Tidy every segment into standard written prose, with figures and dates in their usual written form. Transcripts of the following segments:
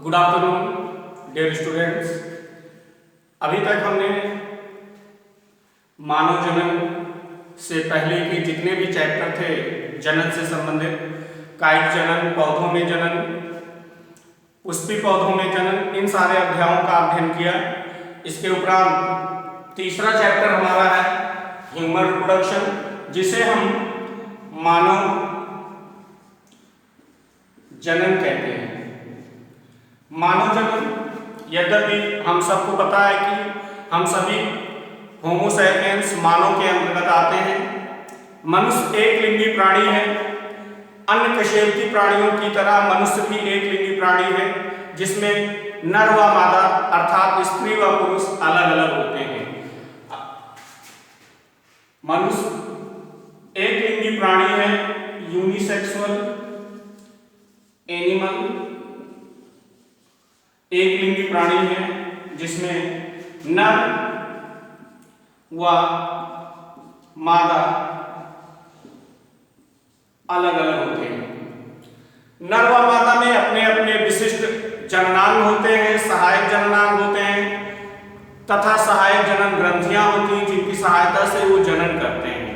Good afternoon dear students. अभी तक हमने मानव जनन से पहले के जितने भी चैप्टर थे जनन से संबंधित, कायिक जनन, पौधों में जनन, पुष्पी पौधों में जनन, इन सारे अध्यायों का अध्ययन किया। इसके उपरांत तीसरा चैप्टर हमारा है ह्यूमन रिप्रोडक्शन, जिसे हम मानव जनन कहते हैं। मानव जनन, यद्यपि हम सबको पता है कि हम सभी होमो सैपियंस मानव के अंतर्गत आते हैं। मनुष्य एक लिंगी प्राणी है। अन्य कशेरुकी प्राणियों की तरह मनुष्य भी एक लिंगी प्राणी है, जिसमें नर व मादा अर्थात स्त्री व पुरुष अलग अलग होते हैं। मनुष्य एक लिंगी प्राणी है, यूनिसेक्सुअल एनिमल, एक लिंगी प्राणी है जिसमें नर व मादा अलग अलग होते हैं। नर व मादा में अपने अपने विशिष्ट जननांग होते हैं, सहायक जननांग होते हैं तथा सहायक जनन ग्रंथियां होती हैं जिनकी सहायता से वो जनन करते हैं।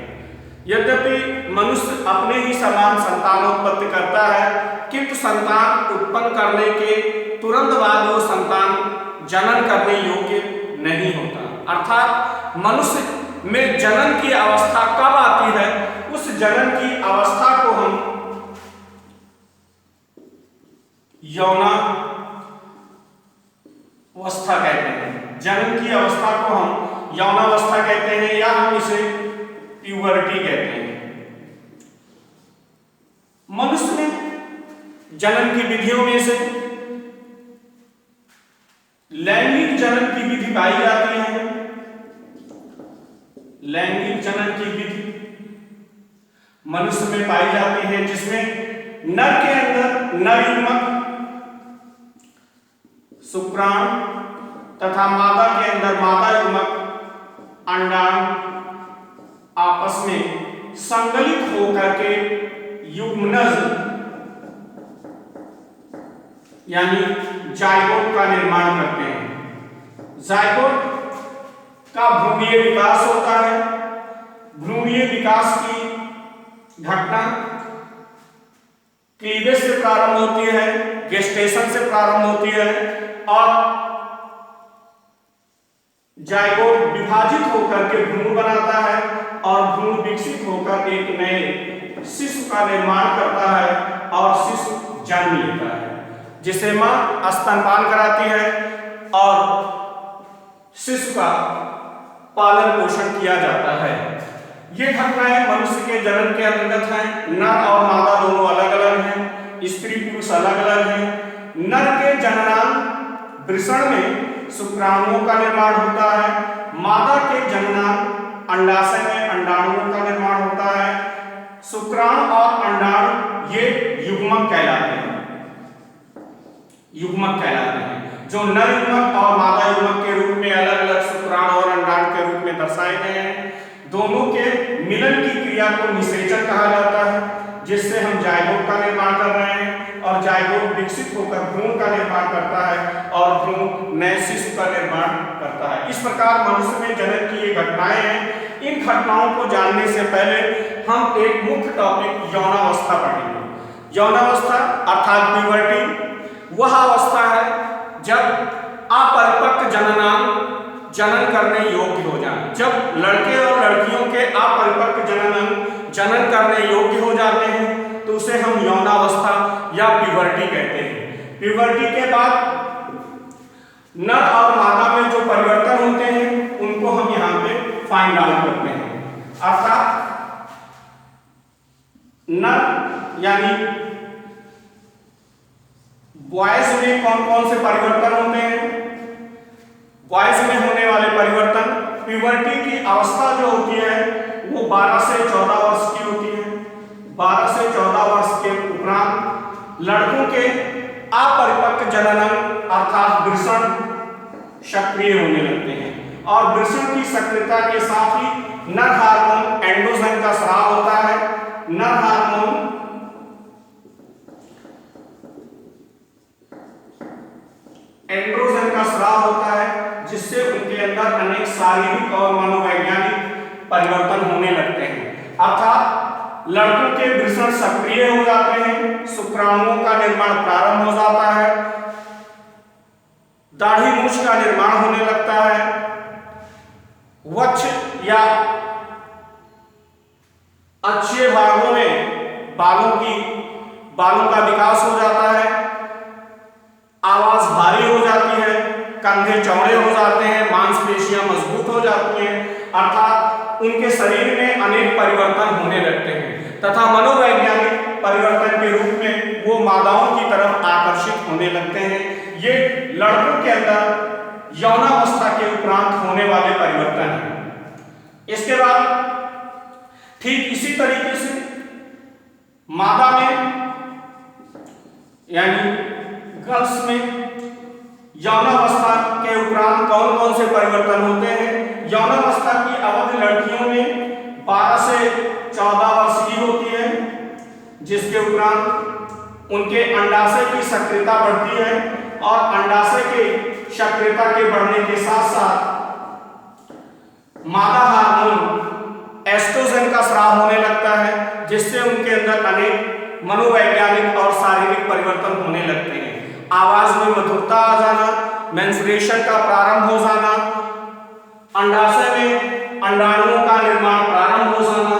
यद्यपि मनुष्य अपने ही समान संतानोत्पत्ति करता है, किंतु संतान उत्पन्न करने के तुरंत बाद वो संतान जनन करने योग्य नहीं होता। अर्थात मनुष्य में जनन की अवस्था कब आती है, उस जनन की अवस्था को हम यौनावस्था कहते हैं। जनन की अवस्था को हम यौनावस्था कहते हैं या हम इसे प्यूबर्टी कहते हैं। मनुष्य में जनन की विधियों में से लैंगिक जनन की विधि पाई जाती है। लैंगिक जनन की विधि मनुष्य में पाई जाती है, जिसमें नर के अंदर नर युग्मक शुक्राणु तथा मादा के अंदर मादा युग्मक अंडाणु आपस में संगलित होकर के युग्मनज यानी जायगोट का निर्माण करते हैं। जायगोट का भ्रूणीय विकास होता है। भ्रूणीय विकास की घटना क्लीवेज से प्रारंभ होती है, गेस्टेशन से प्रारंभ होती है और जायगोट विभाजित होकर के भ्रूण बनाता है और भ्रूण विकसित होकर एक नए शिशु का निर्माण करता है और शिशु जन्म लेता है, जिसे मां स्तनपान कराती है और शिशु का पालन पोषण किया जाता है। ये घटनाएं मनुष्य के जनन के अंतर्गत हैं। नर और मादा दोनों अलग अलग हैं, स्त्री पुरुष अलग अलग हैं। नर के जननांग वृषण में शुक्राणुओं का निर्माण होता है। मादा के जननांग अंडाशय में अंडाणुओं का निर्माण होता है। शुक्राणु और अंडाणु ये युग्मक कहलाते हैं। युग्मक कहलाते हैं जो नर युग्मक और मादा युग्मक के रूप में अलग अलग शुक्राणु और अंडाणु के रूप में दर्शाए गए हैं। दोनों के मिलन की क्रिया को निषेचन कहा जाता है, जिससे हम जायगोट का निर्माण कर रहे हैं और जायगोट विकसित होकर भ्रूण का निर्माण करता है और भ्रूण नए शिशु का निर्माण करता है। इस प्रकार मनुष्य में जनन की ये घटनाएं हैं। इन घटनाओं को जानने से पहले हम एक मुख्य टॉपिक यौनावस्था पढ़ेंगे। यौनावस्था अर्थात प्यूबर्टी वह अवस्था है जब अपरिपक्व जननांग जनन करने योग्य हो जाए। जब लड़के और लड़कियों के अपरिपक्व जननांग जनन करने योग्य हो जाते हैं तो उसे हम यौनावस्था या प्यूबर्टी कहते हैं। प्यूबर्टी के बाद नर और मादा में जो परिवर्तन होते हैं उनको हम यहाँ पे फाइंड आउट करते हैं। अर्थात नर यानी बॉयज में कौन कौन से परिवर्तन होते हैं। बॉयज में होने वाले परिवर्तन, प्यूबर्टी की अवस्था जो होती है वो 12 से 14 वर्ष की होती है। 12 से 14 वर्ष के उपरांत लड़कों के अपरिपक्व जननांग अर्थात वृषण सक्रिय होने लगते हैं और वृषण की सक्रियता के साथ ही नर हार्मोन एंड्रोजन का स्राव होता है। नर हार्मोन एंड्रोजन का स्राव होता है, जिससे उनके अंदर अनेक शारीरिक और मनोवैज्ञानिक परिवर्तन होने लगते हैं। अर्थात लड़कों के वृषण सक्रिय हो जाते हैं, शुक्राणुओं का निर्माण प्रारंभ हो जाता है, दाढ़ी मूछ का निर्माण होने लगता है, वक्ष या अच्छे भागों में बालों का विकास हो जाता है, आवाज भारी हो जाती है, कंधे चौड़े हो जाते हैं, मांसपेशियां मजबूत हो जाती हैं, अर्थात उनके शरीर में अनेक परिवर्तन होने लगते हैं तथा मनोवैज्ञानिक परिवर्तन के रूप में वो मादाओं की तरफ आकर्षित होने लगते हैं। ये लड़कों के अंदर यौनावस्था के उपरांत होने वाले परिवर्तन हैं। इसके बाद ठीक इसी तरीके से मादा में यानी गर्ल्स में यौनावस्था के उपरांत कौन कौन से परिवर्तन होते हैं? यौनावस्था की अवधि लड़कियों में 12 से 14 वर्ष की होती है, जिसके उपरांत उनके अंडाशय की सक्रियता बढ़ती है और अंडाशय के सक्रियता के बढ़ने के साथ साथ मादा हार्मोन एस्ट्रोजन का स्राव होने लगता है, जिससे उनके अंदर अनेक मनोवैज्ञानिक और शारीरिक परिवर्तन होने लगते हैं। आवाज में मधुरता आ जाना, मेंस्ट्रुएशन का प्रारंभ हो जाना, अंडाशय में अंडाणुओं का निर्माण प्रारंभ हो जाना,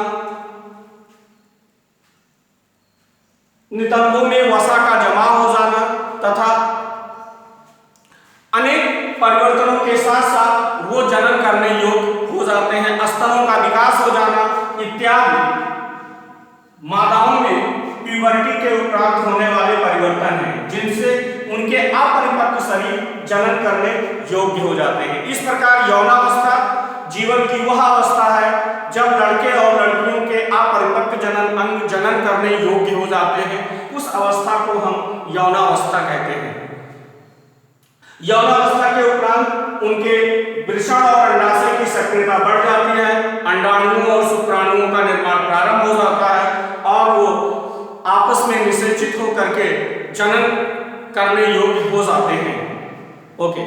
नितंबों में वसा का जमा हो जाना तथा अनेक परिवर्तनों के साथ साथ वो जनन करने योग्य हो जाते हैं, स्तनों का विकास हो जाना इत्यादि मादाओं में प्यूबर्टी के उपरांत होने वाले परिवर्तन हैं, जिनसे उनके अपरिपक्व शरीर जनन करने योग्य हो जाते हैं। इस प्रकार यौनावस्था जीवन की वह अवस्था है जब लड़के और लड़कियों के अपरिपक्व जनन अंग जनन करने योग्य हो जाते हैं। उस अवस्था को हम यौनावस्था कहते हैं। यौनावस्था के उपरांत उनके वृषण और अंडाशय की सक्रियता बढ़ जाती है, अंडाणुओं और शुक्राणुओं का निर्माण प्रारंभ हो जाता है और वो आपस में निषेचित होकर के जनन करने योग्य हो जाते हैं। ओके।